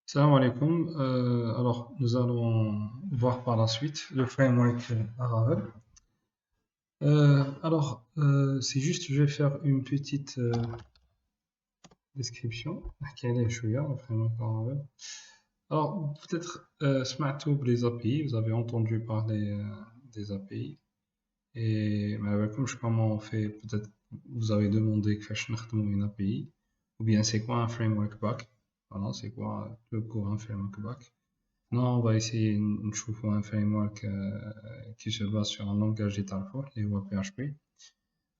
Salam alaikum. Alors, nous allons voir par la suite le framework Laravel. C'est juste, je vais faire une petite description. Quel est le framework Laravel. Alors, peut-être سمعتوا les API, vous avez entendu parler des API. Et ما على بالكمش comment on fait, peut-être vous avez demandé كيفاش نخدموا une API, ou bien c'est quoi un framework back. Voilà, c'est quoi le cours un framework back. Non, on va essayer de trouver un framework qui se base sur un langage Dataform, les PHP.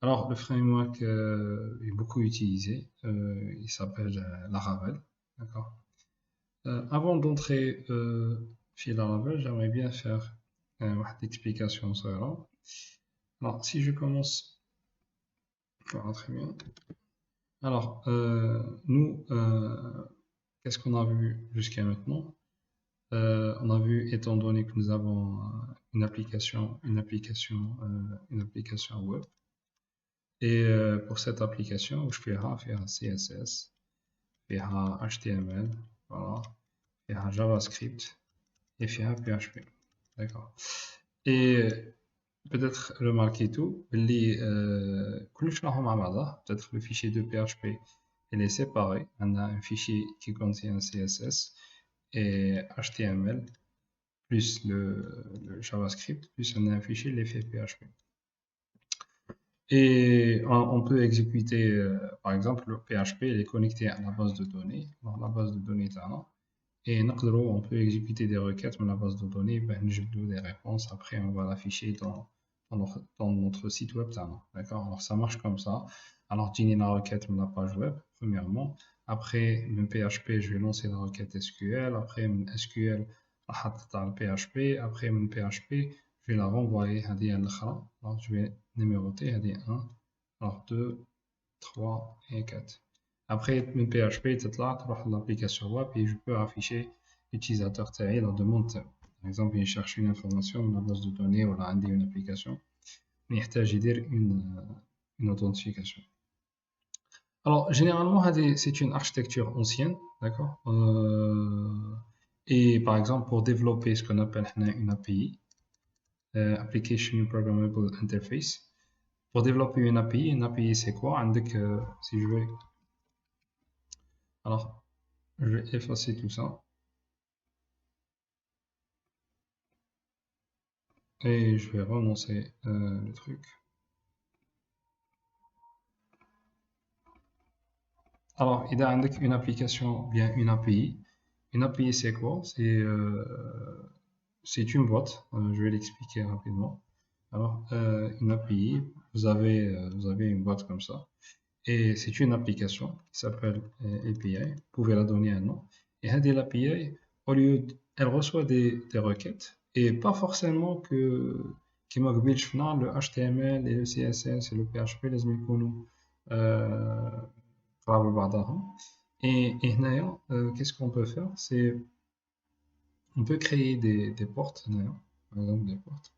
Alors, le framework est beaucoup utilisé. Il s'appelle Laravel. D'accord. Avant d'entrer chez Laravel, j'aimerais bien faire une explication sur ça. Alors, si je commence, voilà, très bien. Alors, nous, qu'est-ce qu'on a vu jusqu'à maintenant? On a vu, étant donné que nous avons une application web, et pour cette application, je fais un CSS, fais un HTML, voilà, fais un JavaScript et fais un PHP. D'accord. Et peut-être remarquer tout, peut-être le fichier de PHP, il est séparé. On a un fichier qui contient CSS et HTML plus le JavaScript, plus on a un fichier l'effet PHP. Et on peut exécuter, par exemple, le PHP, il est connecté à la base de données, dans la base de données Tana. Et on peut exécuter des requêtes dans la base de données, ben, je donne des réponses, après on va l'afficher dans notre site web Tana. D'accord? Alors ça marche comme ça. Alors, j'ai la requête dans la page web, premièrement. Après, le PHP, je vais lancer la requête SQL. Après, mon SQL, dans le PHP. Après, mon PHP, je vais la renvoyer à des Alors, je vais numéroter à des 1, alors 2, 3 et 4. Après, mon PHP, tu vas l'application web et je peux afficher l'utilisateur TAI, la demande. Par exemple, il cherche une information dans la base de données ou une application. Il y a une authentification. Alors, généralement, c'est une architecture ancienne, d'accord? Et par exemple, pour développer ce qu'on appelle une API, Application Programmable Interface, pour développer une API c'est quoi? Si je vais, alors, je vais effacer tout ça et je vais relancer le truc. Alors, il y a une application, bien une API. Une API, c'est quoi? C'est une boîte. Je vais l'expliquer rapidement. Alors, une API, vous avez une boîte comme ça. Et c'est une application qui s'appelle API. Vous pouvez la donner un nom. Et l'API, elle reçoit des requêtes. Et pas forcément que qui le HTML et le CSS et le PHP, les قرابة لبعضها. Et هنايا, qu'est-ce qu'on peut faire? C'est on peut créer des portes هنايا, par exemple des portes.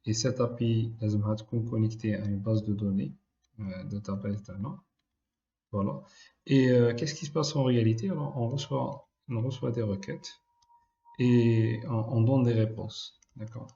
Et cette API لازمها تكون connectée à une base de données, database تاعنا. Voilà. Et qu'est-ce qui se passe en réalité? Alors, on reçoit des requêtes et on donne des réponses. D'accord.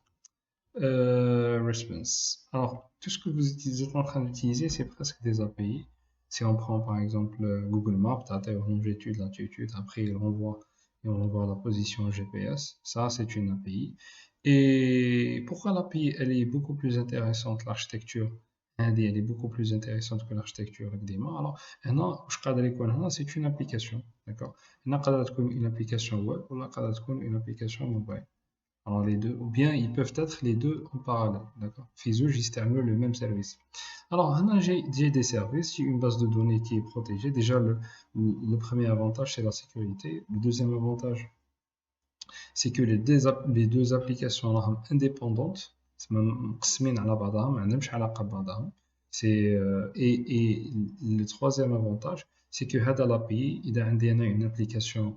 Response. Alors, tout ce que vous êtes en train d'utiliser, c'est presque des API. Si on prend par exemple Google Maps, tu as une longitude, latitude, après il renvoie la position GPS. Ça, c'est une API. Et pourquoi l'API, elle est beaucoup plus intéressante, l'architecture indé, elle est beaucoup plus intéressante que l'architecture XDMA. Alors, هنا واش قادر يكون هنا c'est une application, d'accord. هنا قادرة تكون une application web ولا قادرة تكون une application mobile. Alors les deux, ou bien ils peuvent être les deux en parallèle, d'accord. Fiso, j'utilise le même service. Alors, là, j'ai des services, j'ai une base de données qui est protégée. Déjà, le premier avantage, c'est la sécurité. Le deuxième avantage, c'est que les deux applications sont indépendantes. Et le troisième avantage, c'est que l'API, il a une application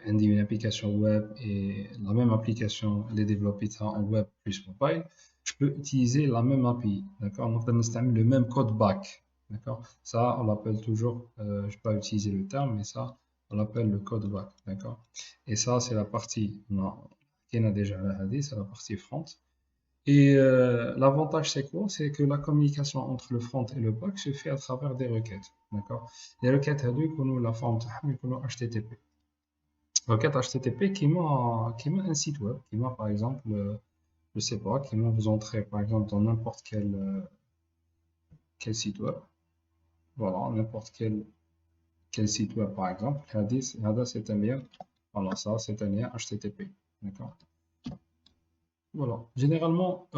une application web et la même application les développée en web plus mobile, je peux utiliser la même API, d'accord? Donc, on utilise le même code back, d'accord? Ça, on l'appelle toujours, je ne vais pas utiliser le terme, mais ça, On l'appelle le code back, d'accord? Et ça, c'est la partie, qui a déjà la hadith, c'est la partie front. Et l'avantage, c'est quoi? C'est que la communication entre le front et le back se fait à travers des requêtes, d'accord? Les requêtes, la forme HTTP. Requête HTTP qui m'a un site web, qui m'a par exemple, je sais pas, qui m'a vous entrez par exemple dans n'importe quel site web. Voilà, n'importe quel site web par exemple. Hada, c'est un lien. Voilà, ça, c'est un lien HTTP. D'accord? Voilà. Généralement,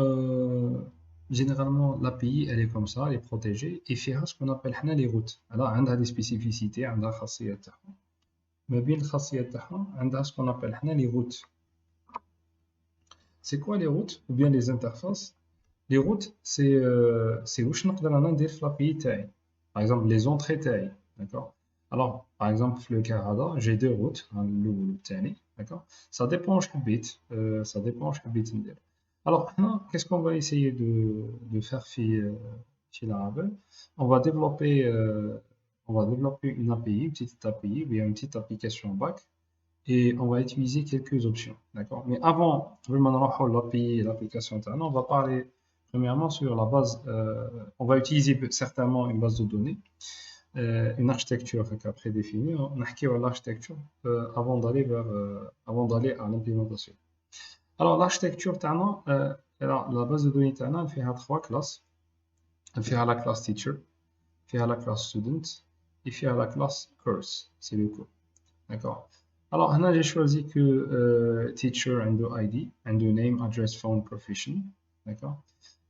l'API, elle est comme ça, elle est protégée. Et فيها ce qu'on appelle حنا les routes. Alors, عندها des spécificités, عندها خاصيات تاعها. ما بين الخاصيات تاعها عندها ce qu'on appelle حنا les routes. C'est quoi les routes ou bien les interfaces? Les routes, c'est واش نقدر انا ندير في l'API تاعي. Par exemple, les entrées تاعي. D'accord? Alors, par exemple, في le cas هذا, j'ai deux routes, الأول والثاني. D'accord? Ça dépend je حبيت, ça dépend je حبيت ندير. Alors, maintenant, qu'est-ce qu'on va essayer de faire chez Laravel? On va développer, une API, une petite API, ou bien une petite application back, et on va utiliser quelques options. D'accord? Mais avant, l'API et l'application interne, on va parler premièrement sur la base. On va utiliser certainement une base de données, une architecture prédéfinie. On a l'architecture avant d'aller à l'implémentation. Alors, l'architecture, la base de données, elle fait trois classes. Elle fait la classe teacher, elle fait la classe student, et elle fait la classe course. C'est le cours. D'accord. Alors, là, j'ai choisi que teacher and ID, and name, address, phone, profession. D'accord.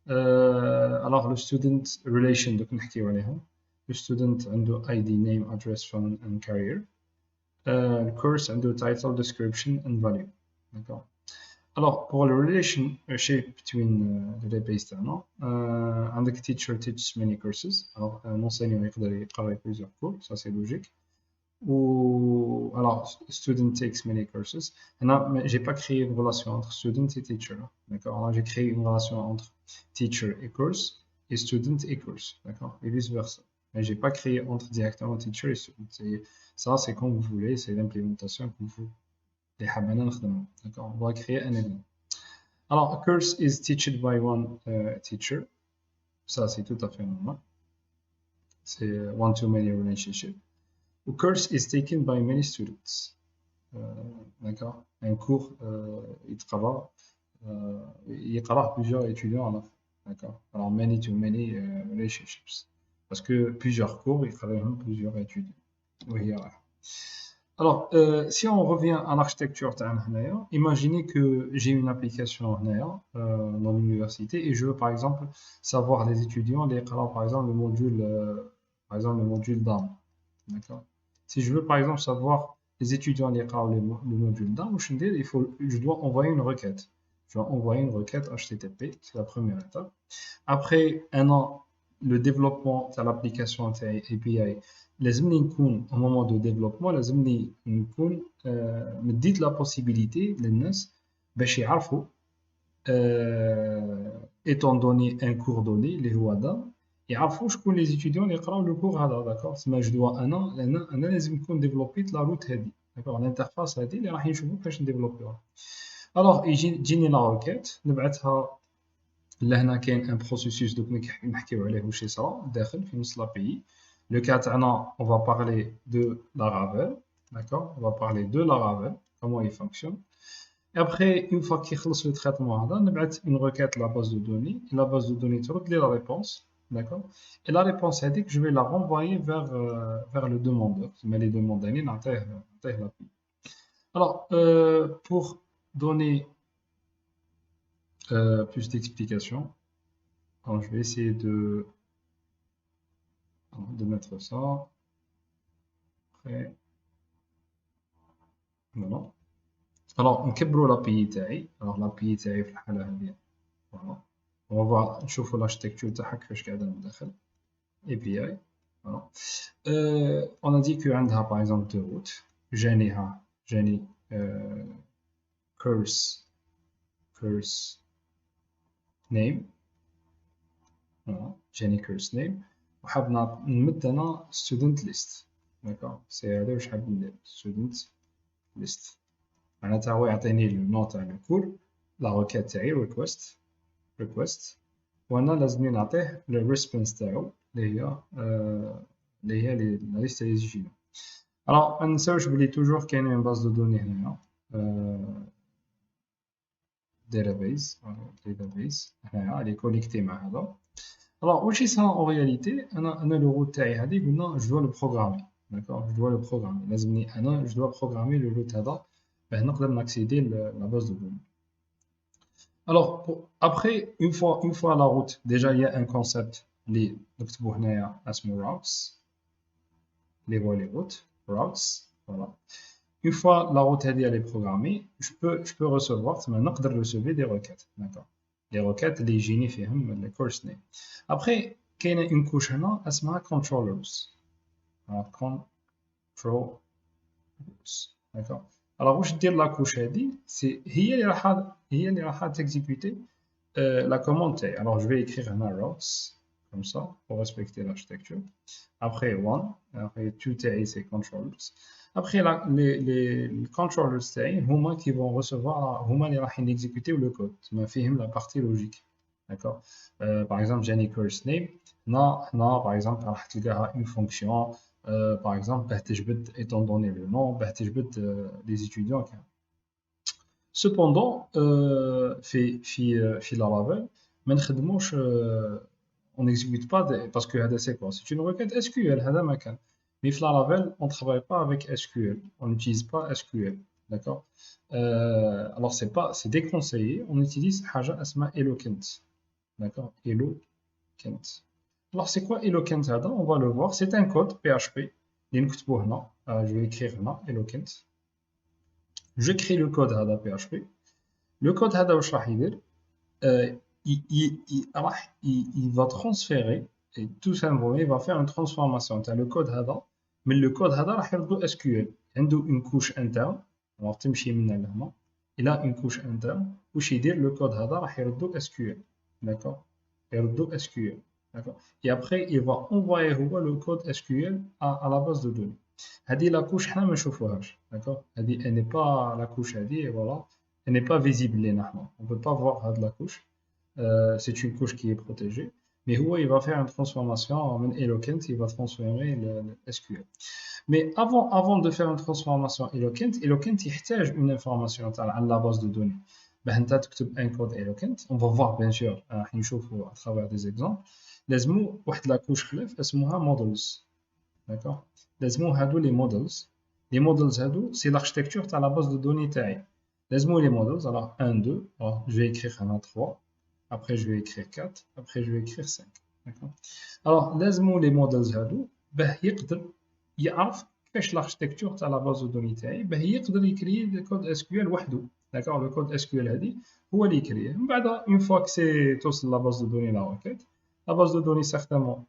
Alors, le student relation, donc, le student and ID, name, address, phone, and career. Le course and title, description, and value. D'accord. Alors, pour le relationship between the database, and the teacher teaches many courses. Alors, un enseignant il travaille plusieurs cours, ça c'est logique. Ou alors student takes many courses. Mais j'ai pas créé une relation entre student et teacher, d'accord? Alors j'ai créé une relation entre teacher et course et student et course, d'accord? Et vice versa. Mais j'ai pas créé entre directement teacher et student. Ça c'est comme vous voulez, c'est l'implémentation que vous les حابين نخدمها, d'accord? On va créer un élément. Alors a course is taught by one teacher. Ça c'est tout à fait normal. C'est one-to-many relationship. A course is taken by many students. D'accord? Un cours, il يقرأ plusieurs étudiants à la fois. D'accord? Alors, many to many relationships. Parce que plusieurs cours, ils travaillent plusieurs étudiants. Oui, alors, si on revient à l'architecture, imaginez que j'ai une application dans l'université et je veux par exemple savoir les étudiants, par exemple le module d'âme. D'accord? Si je veux par exemple savoir les étudiants le module d'âme, je dois envoyer une requête. Je dois envoyer une requête HTTP, c'est la première étape. Après un an, le développement de l'application API, لازمني نكون au moment de développement لازمني نكون مديت la possibilité للناس باش يعرفوا étant donné un cours donné اللي هو هذا يعرفوا شكون les étudiants اللي يقراو le cours هذا, d'accord? سما جو دوا انا لازم نكون ديفلوبيت لا روت هذه, d'accord? الانترفاس هذه اللي راح نشوفوا كيفاش نديفلوبيوها. الوغ تجيني لا روكيت نبعثها لهنا. كاين ان بروسيسوس دوك نحكيو عليه واش يصرا داخل في نص لابي. Le cas تاعنا on va parler de Laravel, d'accord? On va parler de Laravel, comment il fonctionne. Et après, une fois qu'il خلص le traitement هذا, نبعث une requête à la base de données. Et la base de données ترد لي la réponse, d'accord? Et la réponse هذيك je vais la renvoyer vers le demandeur. Mais les demandeurs نعطيه l'API. Alors, pour donner plus d'explications, alors je vais essayer de mettre ça. Après, voilà. Alors, نكبروا l'API تاعي. Alors, l'API تاعي في الحالة هذه. Voilà. On va نشوفوا l'architecture تاعها كيفاش قاعدة من داخل. API. Voilà. On a dit que عندها par exemple deux routes. جاني course name. Voilà. جاني course name. وحاب نمد أنا student list. d'accord, c'est هذا واش حاب ندير student list. معناتها هو يعطيني لو نون تاع لو كور، لا روكيت تاعي request وانا لازمني نعطيه لو ريسبونس تاعو اللي هي لا ليست لي زيجينو. الوغ ما ننساوش بلي توجور كاينين باز دو دوني هنايا database هنايا اللي كونيكتي مع هذا. الوغ واش يصرا اون رياليتي، انا لو روت تاعي هادي قلنا جو دوا لو بروغرامي، داكوغ جو دوا لو بروغرامي، لازمني انا جو دوا بروغرامي لو روت هذا باه نقدر ناكسيدي لا باز دو دوني. Alors, après, une fois la route, déjà il y a un concept, les routes, les routes, voilà. Une fois la route elle est programmée, je peux recevoir, maintenant je peux recevoir des requêtes, d'accord. Les requêtes, les génies les course name. Après, il y a une couche là, elle s'appelle controllers. Alors, controllers, d'accord. Alors, où je dis la couche c'est هي اللي راح t'exécuter la commande taille. Alors, je vais écrire un routes, comme ça, pour respecter l'architecture. Après, one, après, two taille, c'est controllers. Après, les controllers taille, هما qui vont recevoir, هما اللي راح exécuter le code. ما فيهم la partie logique. D'accord. Par exemple, j'ai une course name. Non, par exemple, راح تلقاها une fonction. Par exemple, باه تجبد, étant donné le nom, باه تجبد les étudiants. Cependant, في Laravel, ما نخدموش, on n'exécute pas parce que هذا c'est quoi? C'est une requête SQL, هذا ما كان. Mais في Laravel, on ne travaille pas avec SQL, on n'utilise pas SQL, d'accord? Alors c'est déconseillé, on utilise حاجة اسمها Elokent, d'accord? Elokent. Alors c'est quoi Elokent هذا? On va le voir, c'est un code PHP اللي نكتبوه هنا, je vais écrire هنا Elokent. Je crée le code هذا PHP. Le code هذا واش راح يدير؟ il va transférer, et tout simplement il va faire une transformation تاع le code هذا, mais le code هذا راح يردو SQL. عنده une couche interne, alors تمشي من لهنا, il a une couche interne, واش يدير le code هذا راح يردو SQL, d'accord, يردو SQL, d'accord, et après il va envoyer هو le code SQL à la base de données. هذه la couche حنا ما نشوفوهاش, d'accord, هذه elle n'est pas la couche هذه, voilà, elle n'est pas visible لينا حنا, on peut pas voir هاد la couche. C'est une couche qui est protégée, mais il va faire une transformation en Elokent, il va transformer le SQL. Mais avant de faire une transformation Elokent il يحتاج une information à la base de données. باه انت تكتب un code Elokent, on va voir bien sûr, راح نشوفوا à travers des exemples. لازمو واحد لا couche خلف اسمها models, d'accord. لازمو هادو les models هادو c'est l'architecture تاع la base de données تاعي. لازمو les models, alors 1 2, alors je vais écrire un 3. Après, je vais écrire 4. Après, je vais écrire 5. D'accord. Alors, لازمو les models هادو باه يقدر يعرف كيفاش l'architecture تاع la base de données تاعي, باه يقدر يكري le code SQL وحده. D'accord. Le code SQL هادي هو اللي يكريه. من بعد, une fois que c'est توصل la base de données la requête, la base de données certainement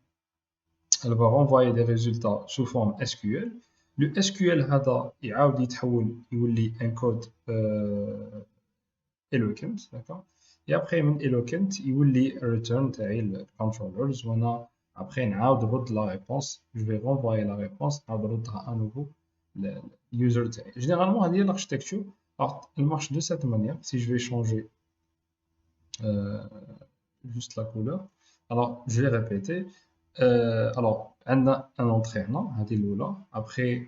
elle va renvoyer des résultats sous forme SQL. Le SQL هذا يعاود يتحول يولي un code Elokent, d'accord. Et après من Elokent يولي return تاعي ال controllers, وانا après نعاود نرد la réponse, je vais renvoyer la réponse, نعاود نردها à nouveau le user تاعي. Généralement هذه هي l'architecture. Alors elle marche de cette manière. Si je vais changer juste la couleur, alors je vais répéter. Alors عندنا un entrée هنا, هذه الأولى. Après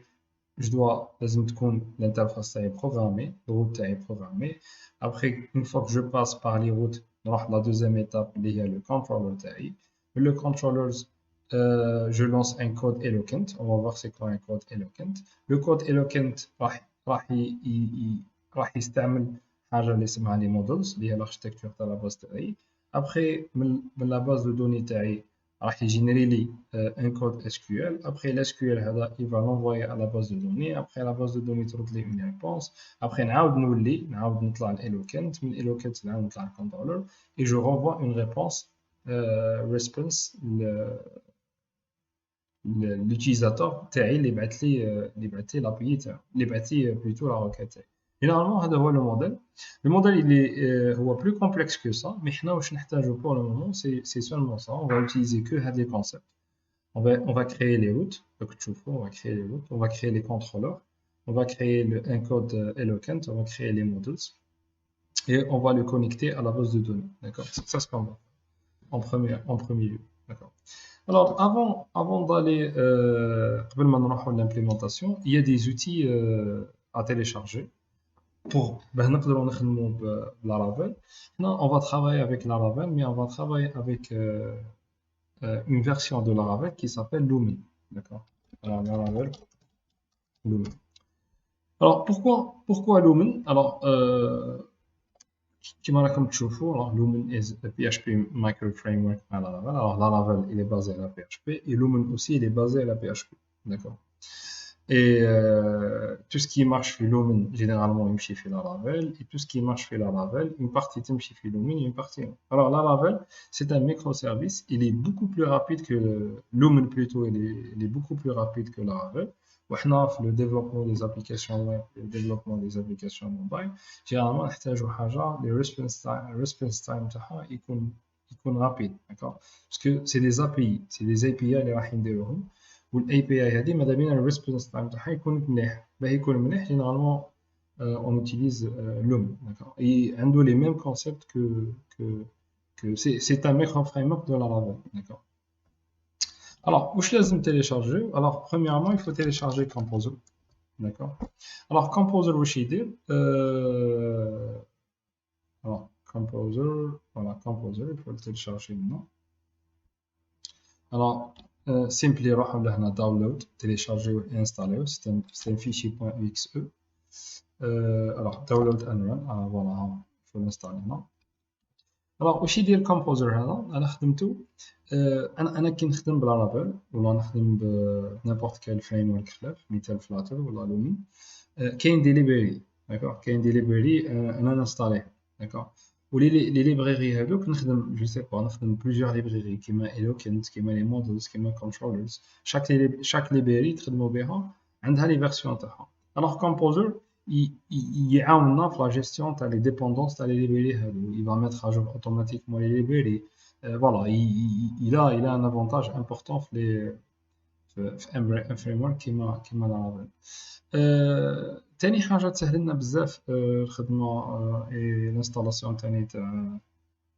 je dois لازم تكون l'interface تاعي programmée, le route تاعي programmée. Après, une fois que je passe par les routes, نروح la deuxième étape اللي هي le controller تاعي. Le controllers, je lance un code Elokent. On va voir c'est quoi un code Elokent. Le code Elokent راح يستعمل حاجة اللي اسمها les models اللي هي l'architecture تاع la base تاعي. Après من la base de données تاعي راح يجينيري لي un code SQL. Après l'SQL هذا il va l'envoyer à la base de données. Après la base de données ترد لي une réponse. Après نعاود نطلع الالوكنت, من الالوكنت نعاود نطلع الكونترولر, et je renvoie une réponse response l'utilisateur تاعي اللي بعث لي l'API تاعو, اللي بعث لي plutôt la requête تاعي. Généralement هذا هو le modèle. Le modèle il est هو plus complexe que ça, mais حنا واش نحتاجو pour le moment c'est seulement ça. On va utiliser que هاد les concepts. On va créer les routes. Donc, on va créer les routes, on va créer les contrôleurs, on va créer un code Eloquent, on va créer les models et on va le connecter à la base de données. D'accord? Ça, c'est pas mal en premier lieu. D'accord. Alors, avant d'aller قبل ما نروحوا à l'implémentation, il y a des outils à télécharger pour ben, نقدروا نخدموا Laravel. Non, on va travailler avec Laravel, mais on va travailler avec une version de Laravel qui s'appelle Lumi. D'accord? Alors, Laravel, Lumi. Alors, pourquoi Lumen? Alors, comme tu vois, alors, Lumen est un PHP micro framework à Laravel. Alors, Laravel, il est basé à la PHP et Lumen aussi, il est basé à la PHP. D'accord? Et tout ce qui marche chez Lumen, généralement, il marche chez Laravel. Et tout ce qui marche chez Laravel, une partie marche chez Lumen et une partie non. Alors, Laravel, c'est un microservice. Il est beaucoup plus rapide que Lumen, plutôt. Il est beaucoup plus rapide que Laravel. وحنا في le développement des applications web et le développement des applications mobile généralement نحتاجوا حاجه les response time تاعها يكون rapide d'accord parce que c'est des API اللي راح نديروهم والاي بي اي هذه ماذا بينا الريسبونس تايم تاعها يكون مليح باه يكون مليح جينيرالمون on utilise Loom d'accord et عنده les mêmes concepts que c'est un micro framework de Laravel d'accord alors واش لازم télécharger alors premièrement il faut télécharger Composer d'accord alors Composer واش يدير alors Composer voilà Composer il faut le télécharger maintenant alors simply نروحوا لهنا download télécharger et installer c'est un fichier .exe alors download and run voilà il faut l'installer maintenant alors واش يدير Composer هذا انا خدمته انا كي نخدم بلارافيل ولا نخدم بنيمبورت كال فريم ورك خلاف مثال فلاتر ولا لومي كاين دي ليبراري داكوغ كاين دي ليبراري انا نانستاليه داكوغ لي ليبراري هذوك نخدم جو سي با نخدم بليزيور ليبراري كيما ايلوكنت كيما لي مودلز كيما كونترولرز شاك ليبراري تخدموا بها عندها لي فيرسيون تاعها الوغ كومبوزر يعاوننا في لا جيستيون تاع لي ديبوندونس تاع لي ليبراري هذو il va mettre à jour automatiquement les librairies voilà il a un avantage important في un framework كيما لارافيل تاني حاجه تسهل لنا بزاف الخدمه اي الانستالاسيون تاني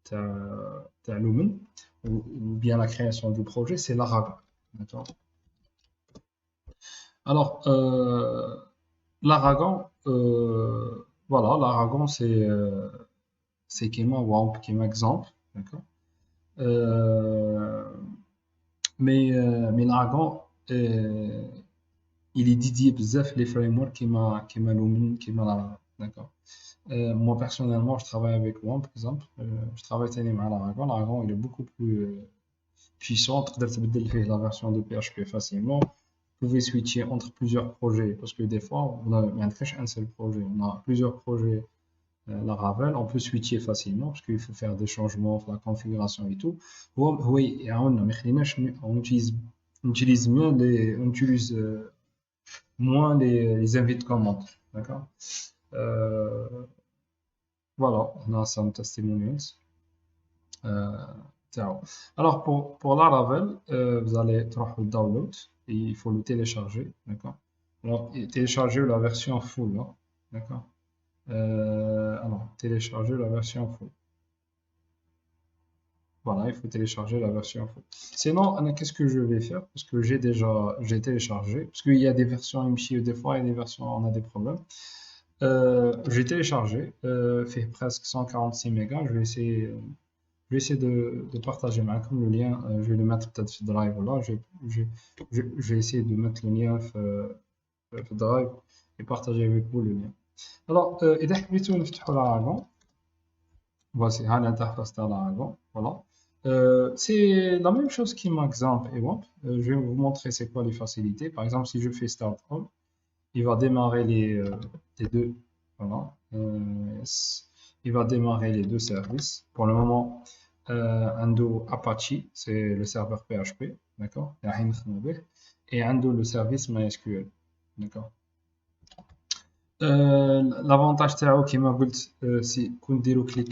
تاع لومن ou bien la création du projet c'est l'Aragon d'accord alors l'Aragon voilà l'Aragon c'est كيما WAMP كيما exemple d'accord mais l'Aragon il est dédié بزاف les frameworks كيما Lumen كيما Laravel d'accord moi personnellement je travaille avec WAMP par exemple je travaille تاني مع Laragon Laragon il est beaucoup plus puissant تقدر تبدل فيه la version de PHP facilement vous pouvez switcher entre plusieurs projets parce que des fois on a un seul projet on a plusieurs projets Laravel on peut switcher facilement parce qu'il faut faire des changements la configuration et tout oui on utilise mieux on utilise moins les invites commandes. D'accord voilà, on a some testimonials. Ciao. Alors, pour Laravel, vous allez le download et il faut le télécharger. D'accord alors, télécharger la version full. Hein, d'accord alors, télécharger la version full. Voilà, il faut télécharger la version full. Sinon, qu'est-ce que je vais faire parce que j'ai téléchargé. Parce qu'il y a des versions MCU, des fois, il y a des versions, on a des problèmes. J'ai téléchargé, fait presque 146 mégas. Je vais essayer de partager comme le lien. Je vais le mettre peut-être sur Drive là. Je vais essayer de mettre le lien sur Drive et partager avec vous le lien. Alors, إذا حبيتوا نفتحوا l'Aragon, voici l'interface de l'Aragon. Voilà. C'est la même chose qui m'exemple et bon. Je vais vous montrer c'est quoi les facilités. Par exemple, si je fais Start All, il va démarrer les deux. Voilà. Il va démarrer les deux services. Pour le moment, Ando Apache, c'est le serveur PHP, d'accord? Et Ando le service MySQL, d'accord? L'avantage qui m'a dit, c'est qu'on dit clic.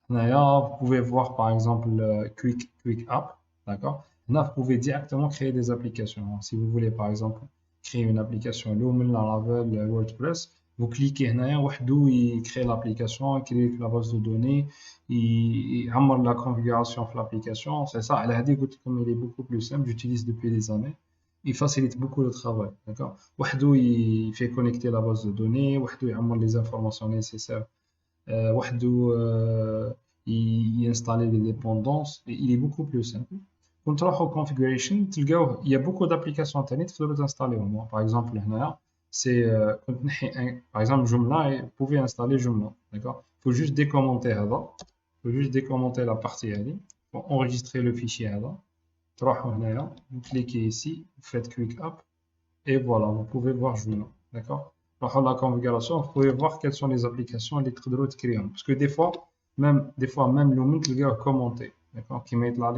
Vous pouvez voir par exemple Quick App, d'accord? Là, vous pouvez directement créer des applications. Si vous voulez, par exemple, créer une application Lumen, Laravel, WordPress, vous cliquez là, وحده, il crée l'application, il crée la base de données, il améliore la configuration de l'application. C'est ça. Elle a dit comme il est beaucoup plus simple, j'utilise depuis des années. Il facilite beaucoup le travail. D'accord? وحده, il fait connecter la base de données, وحده, il améliore les informations nécessaires. وحده, il installe les dépendances. Et il est beaucoup plus simple. Quand tu au configuration, il y a beaucoup d'applications internet que tu peux installer. Par exemple, هنايا, c'est par exemple Joomla, et vous pouvez installer Joomla. D'accord? Il faut juste décommenter هذا. Il faut juste décommenter la partie هذه. Faut enregistrer le fichier هذا. تروحوا هنايا, vous cliquez ici, vous faites quick up et voilà, vous pouvez voir Joomla. D'accord? Alors, la configuration, vous pouvez voir quelles sont les applications et les trucs de clients. Parce que des fois, même le link, le gars commenté. D'accord? Qui met là,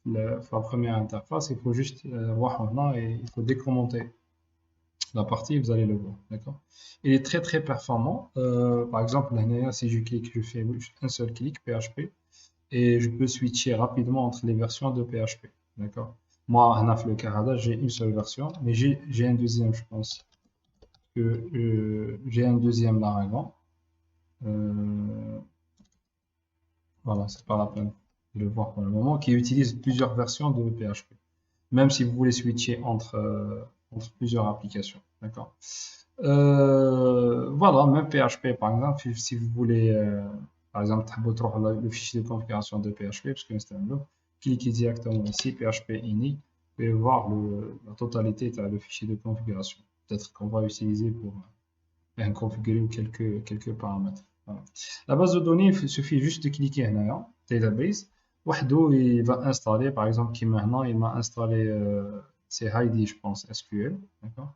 la première interface, il faut juste voir là et il faut décommenter la partie, vous allez le voir. D'accord? Il est très très performant. Par exemple, là, si je clique, je fais un seul clic, PHP, et je peux switcher rapidement entre les versions de PHP. D'accord? Moi, en le Canada, j'ai une seule version, mais j'ai un deuxième, je pense que j'ai un deuxième Laravel. Euh, voilà, c'est pas la peine de le voir pour le moment, qui utilise plusieurs versions de PHP. Même si vous voulez switcher entre plusieurs applications. D'accord? Voilà, même PHP par exemple, si vous voulez, par exemple, le fichier de configuration de PHP, parce que c'est un lot, cliquez directement ici, PHP ini, vous pouvez voir la totalité du fichier de configuration. Peut-être qu'on va utiliser pour configurer quelques paramètres. Voilà. La base de données, il suffit juste de cliquer là, database. وحده, il va installer, par exemple, qui maintenant, il m'a installé, c'est Heidi, je pense, SQL. D'accord?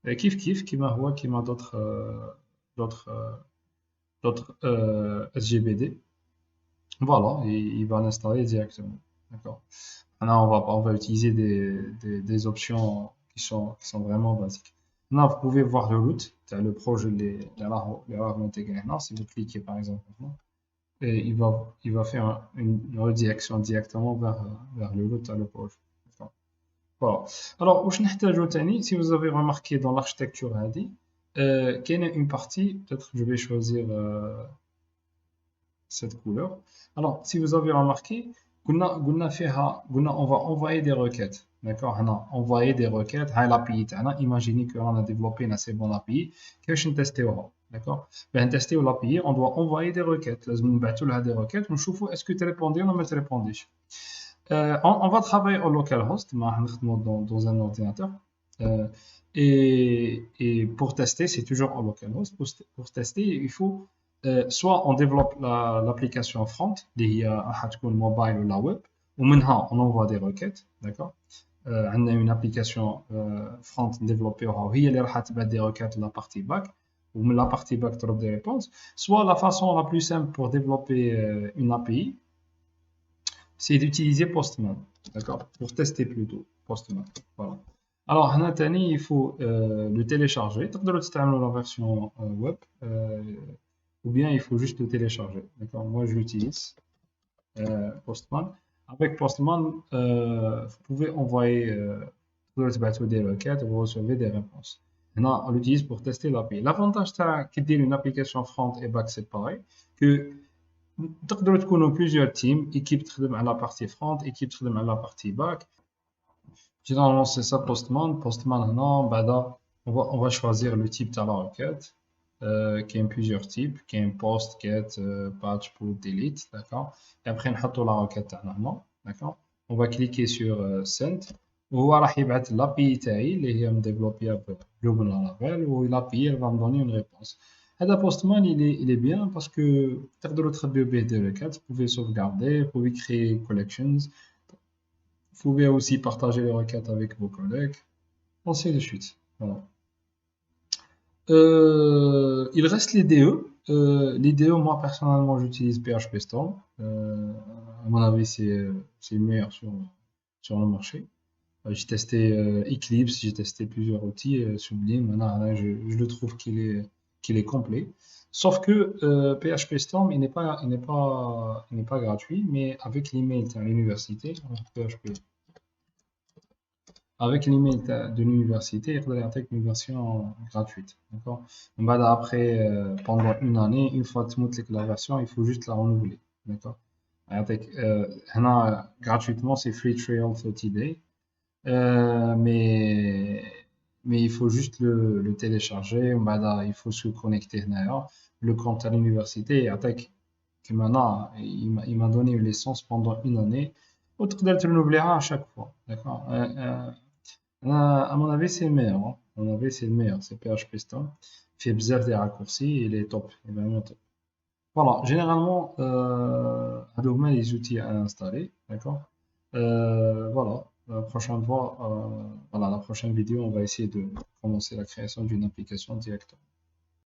Et qui m'a d'autres, SGBD. Voilà, et il va l'installer directement. D'accord? Maintenant, on va utiliser des options qui sont vraiment basiques. Là, vous pouvez voir le route, le projet, les rares intégrés. Là, si vous cliquez par exemple maintenant, et il va faire une redirection directement vers le route à le projet. D'accord. Voilà. Alors, واش نحتاجو تاني, si vous avez remarqué dans l'architecture هذه, qu'il y a une partie, peut-être que je vais choisir cette couleur. Alors, si vous avez remarqué, on va envoyer des requêtes. D'accord? On a envoyé des requêtes. l'API imaginez qu'on a développé une assez bonne API. Qu'est-ce qu'on teste? D'accord? Ben, tester l'API, on doit envoyer des requêtes. لازم نبعثوا لها des requêtes ونشوفوا est-ce que tu répondais ou ما ترépondيش. On va travailler au localhost, dans un ordinateur. Euh, et pour tester, c'est toujours au localhost. Pour tester, il faut soit on développe l'application front, qui est mobile ou la web, ou maintenant on envoie des requêtes, d'accord? On a une application front développée, qui est des requêtes la partie back, ou la partie back trouve des réponses. Soit la façon la plus simple pour développer une API, c'est d'utiliser Postman, d'accord? Pour tester plutôt Postman. Voilà. Alors, Hanatani, il faut le télécharger. Tu peux utiliser la version web, ou bien il faut juste le télécharger. D'accord? Moi, je l'utilise, Postman. Avec Postman, vous pouvez envoyer des requêtes, vous recevez des réponses. Maintenant, on l'utilise pour tester l'API. L'avantage, c'est une application front et back, c'est pareil, que تقدروا تكونوا plusieurs teams, équipe تخدم على la partie front, équipe تخدم على la partie back. Généralement, c'est ça Postman. Postman, non, بعدا, on va choisir le type de la requête, qui a plusieurs types, qui a un post, get, patch, put, delete, d'accord. Et après, on met la requête تاعنا, d'accord. On va cliquer sur send. وهو راح يبعث l'API تاعي اللي هي مديفلوبيا بجلوبال لارافيل, و l'API elle va me donner une réponse. هذا Postman, il est bien parce que تقدروا تخبيو به des requêtes, vous pouvez sauvegarder, vous pouvez créer collections, vous pouvez aussi partager les requêtes avec vos collègues, ainsi de suite. Voilà. Il reste les DE. Les DE, moi personnellement, j'utilise PHP Storm. À mon avis, c'est le meilleur sur le marché. J'ai testé Eclipse, j'ai testé plusieurs outils, Sublime. Maintenant, là, je le trouve qu'il est complet. Sauf que PHP Storm, il n'est pas gratuit, mais avec l'email de l'université, PHP, avec l'email de l'université, il faudrait intégrer une version gratuite. D'accord? Bah, après, pendant une année, une fois que tu montes la version, il faut juste la renouveler. D'accord? Gratuitement, c'est Free Trial 30 Day. Euh, mais, mais il faut juste le télécharger. Bah, là, il faut se connecter d'ailleurs. Le compte à l'université. Et attaque que maintenant, il m'a donné une licence pendant une année. Autre que tu renouvelera à chaque fois. D'accord? À mon avis, c'est le meilleur. Hein. À mon avis, c'est le meilleur. C'est PHP Storm. Il fait bizarre des raccourcis. Il est top. Il est vraiment top. Voilà, généralement, Adobe les outils à installer, d'accord? Voilà, la prochaine fois, voilà, la prochaine vidéo, on va essayer de commencer la création d'une application directement.